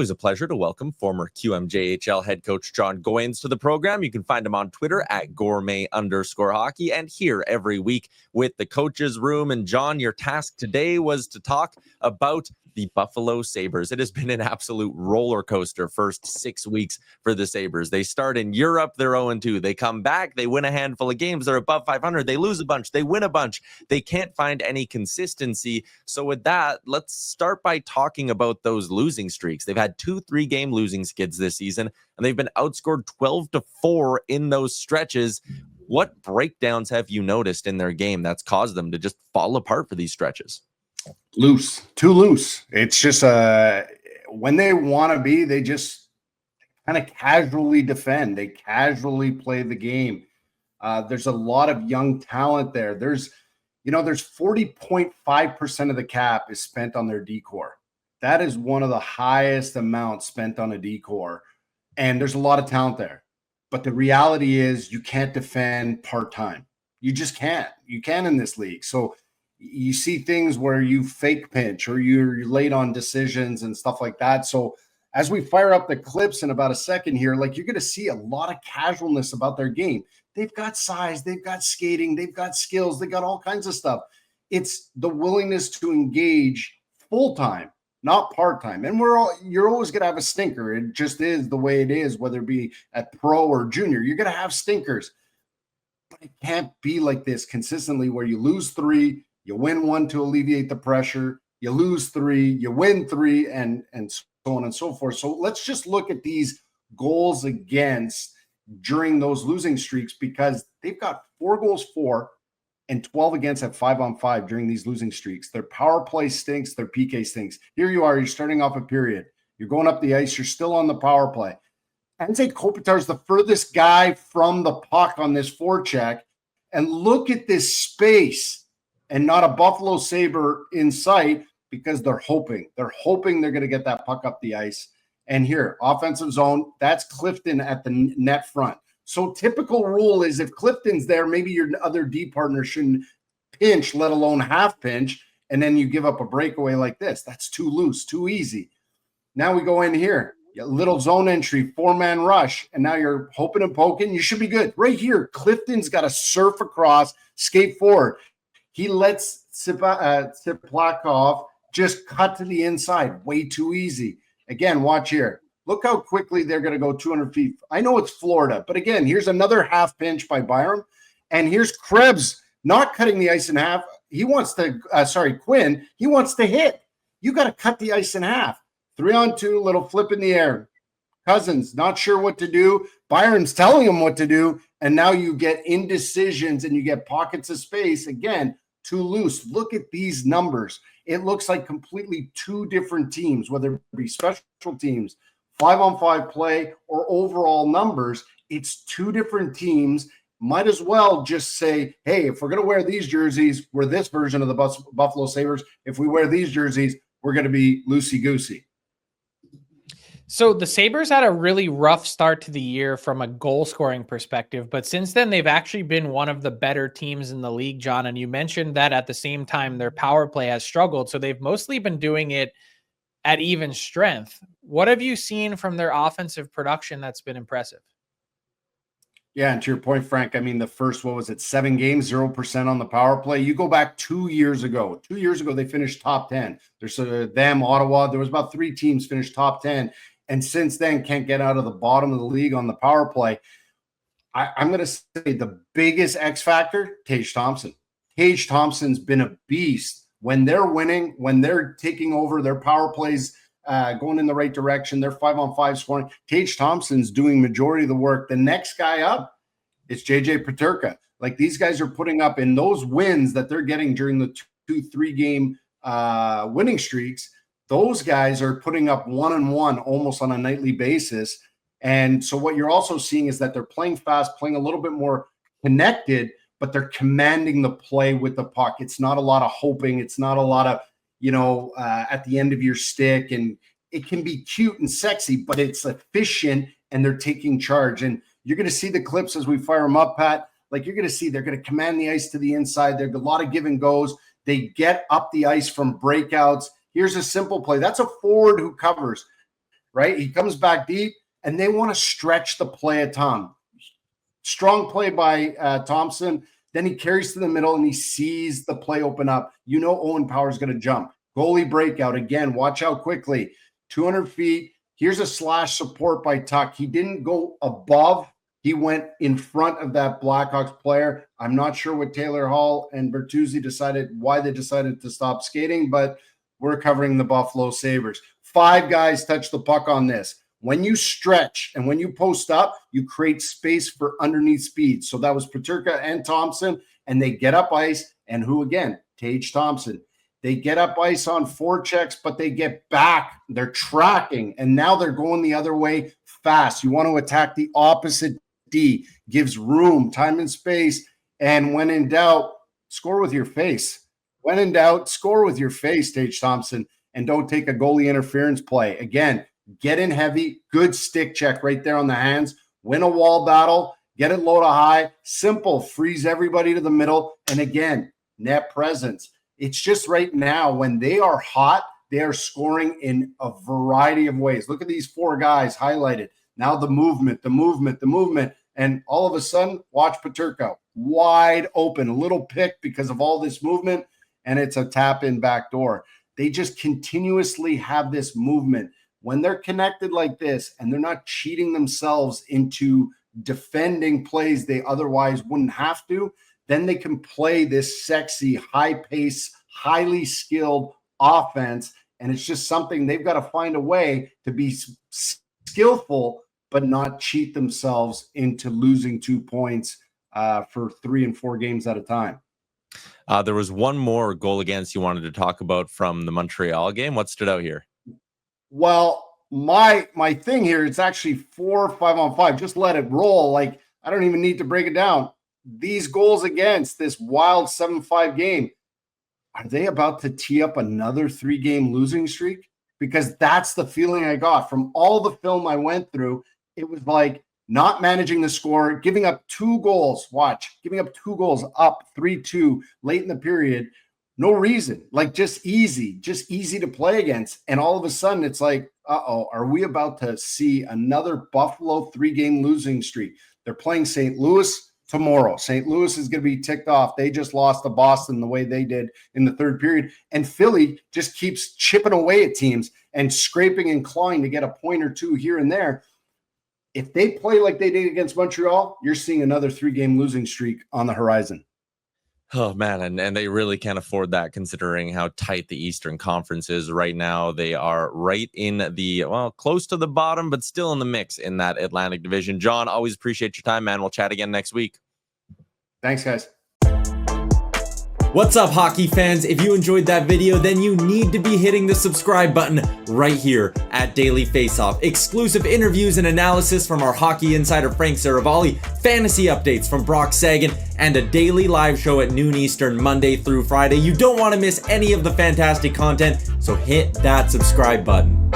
Always a pleasure to welcome former QMJHL head coach Jon Goyens to the program. You can find him on Twitter at gourmet_hockey and here every week with the Coaches Room. And Jon, your task today was to talk about the Buffalo Sabres. It has been an absolute roller coaster first 6 weeks for the Sabres. They start in Europe, they're 0-2. They come back, they win a handful of games, they're above 500. They lose a bunch, they win a bunch. They can't find any consistency. So with that, let's start by talking about those losing streaks. They've had 2 3-game losing skids this season, and they've been outscored 12-4 in those stretches. What breakdowns have you noticed in their game that's caused them to just fall apart for these stretches? Too loose. It's just when they want to be, they just kind of casually defend. They casually play the game. There's a lot of young talent there. There's 40.5% of the cap is spent on their D-core. That is one of the highest amounts spent on a D-core. And there's a lot of talent there. But the reality is you can't defend part-time. You just can't. You can in this league. So you see things where you fake pinch or you're late on decisions and stuff like that. So as we fire up the clips in about a second here, like you're going to see a lot of casualness about their game. They've got size, they've got skating, they've got skills, they got all kinds of stuff. It's the willingness to engage full-time, not part-time. And you're always going to have a stinker. It just is the way it is, whether it be at pro or junior. You're going to have stinkers. But it can't be like this consistently where you lose 3, you win 1 to alleviate the pressure, you lose 3, you win 3, and so on and so forth. So let's just look at these goals against during those losing streaks, because they've got 4 goals for and 12 against at 5-on-5 during these losing streaks. Their power play stinks, their PK stinks. Here you are, you're starting off a period. You're going up the ice, you're still on the power play. Anze Kopitar is the furthest guy from the puck on this forecheck. And look at this space. And not a Buffalo Sabre in sight, because they're hoping. They're hoping they're going to get that puck up the ice. And here, offensive zone, that's Clifton at the net front. So typical rule is if Clifton's there, maybe your other D partner shouldn't pinch, let alone half pinch, and then you give up a breakaway like this. That's too loose, too easy. Now we go in here. Little zone entry, 4-man rush, and now you're hoping and poking. You should be good. Right here, Clifton's got to surf across, skate forward. He lets Siplakov just cut to the inside. Way too easy. Again, watch here. Look how quickly they're going to go 200 feet. I know it's Florida, but again, here's another half pinch by Byram. And here's Krebs not cutting the ice in half. He wants to, Quinn, he wants to hit. You got to cut the ice in half. 3-on-2, little flip in the air. Cousins, not sure what to do. Byron's telling him what to do. And now you get indecisions and you get pockets of space. Again, too loose. Look at these numbers. It looks like completely 2 different teams, whether it be special teams, 5-on-5 play, or overall numbers. It's 2 different teams. Might as well just say, hey, if we're going to wear these jerseys, we're this version of the Buffalo Sabres. If we wear these jerseys, we're going to be loosey-goosey. So the Sabres had a really rough start to the year from a goal scoring perspective, but since then they've actually been one of the better teams in the league, Jon. And you mentioned that at the same time their power play has struggled. So they've mostly been doing it at even strength. What have you seen from their offensive production that's been impressive? Yeah, and to your point, Frank, I mean, the first, 7 games, 0% on the power play. You go back 2 years ago. 2 years ago, they finished top 10. There's them, Ottawa. There was about 3 teams finished top 10. And since then, can't get out of the bottom of the league on the power play. I'm going to say the biggest X factor, Tage Thompson. Tage Thompson's been a beast. When they're winning, when they're taking over, their power plays going in the right direction, they're 5-on-5 scoring. Tage Thompson's doing majority of the work. The next guy up is JJ Peterka. Like, these guys are putting up in those wins that they're getting during the 2-3 game winning streaks. Those guys are putting up 1-on-1 almost on a nightly basis. And so what you're also seeing is that they're playing fast, playing a little bit more connected, but they're commanding the play with the puck. It's not a lot of hoping. It's not a lot of, at the end of your stick. And it can be cute and sexy, but it's efficient and they're taking charge. And you're going to see the clips as we fire them up, Pat. Like, you're going to see they're going to command the ice to the inside. There's a lot of give and goes. They get up the ice from breakouts. Here's a simple play. That's a forward who covers. right? He comes back deep, and they want to stretch the play a ton. Strong play by Thompson. Then he carries to the middle, and he sees the play open up. You know Owen Power's going to jump. Goalie breakout. Again, watch out quickly. 200 feet. Here's a slash support by Tuck. He didn't go above. He went in front of that Blackhawks player. I'm not sure what Taylor Hall and Bertuzzi why they decided to stop skating, but we're covering the Buffalo Sabres. 5 guys touch the puck on this. When you stretch and when you post up, you create space for underneath speed. So that was Peterka and Thompson, and they get up ice. And who again? Tage Thompson. They get up ice on forechecks, but they get back. They're tracking, and now they're going the other way fast. You want to attack the opposite D. Gives room, time and space, and when in doubt, score with your face. When in doubt, score with your face, Tage Thompson, and don't take a goalie interference play. Again, get in heavy, good stick check right there on the hands, win a wall battle, get it low to high, simple, freeze everybody to the middle, and again, net presence. It's just right now when they are hot, they are scoring in a variety of ways. Look at these 4 guys highlighted. Now the movement, and all of a sudden, watch Peterka, wide open, a little pick because of all this movement, and it's a tap-in backdoor. They just continuously have this movement. When they're connected like this and they're not cheating themselves into defending plays they otherwise wouldn't have to, then they can play this sexy, high-pace, highly skilled offense, and it's just something they've got to find a way to be skillful but not cheat themselves into losing 2 points for 3 and 4 games at a time. There was one more goal against you wanted to talk about from the Montreal game. What stood out here? Well, my thing here, it's actually 4 5-on-5. Just let it roll. Like, I don't even need to break it down. These goals against this wild 7-5 game, are they about to tee up another 3-game losing streak? Because that's the feeling I got from all the film I went through. It was like not managing the score, giving up 2 goals. Giving up 2 goals up 3-2 late in the period. No reason, like just easy to play against. And all of a sudden it's like, are we about to see another Buffalo 3-game losing streak? They're playing St. Louis tomorrow. St. Louis is going to be ticked off. They just lost to Boston the way they did in the 3rd period. And Philly just keeps chipping away at teams and scraping and clawing to get a point or 2 here and there. If they play like they did against Montreal, you're seeing another 3-game losing streak on the horizon. Oh, man. And they really can't afford that considering how tight the Eastern Conference is right now. They are right in close to the bottom, but still in the mix in that Atlantic Division. John, always appreciate your time, man. We'll chat again next week. Thanks, guys. What's up, hockey fans? If you enjoyed that video, then you need to be hitting the subscribe button right here at Daily Faceoff. Exclusive interviews and analysis from our hockey insider Frank Saravalli, fantasy updates from Brock Sagan, and a daily live show at noon Eastern, Monday through Friday. You don't want to miss any of the fantastic content, so hit that subscribe button.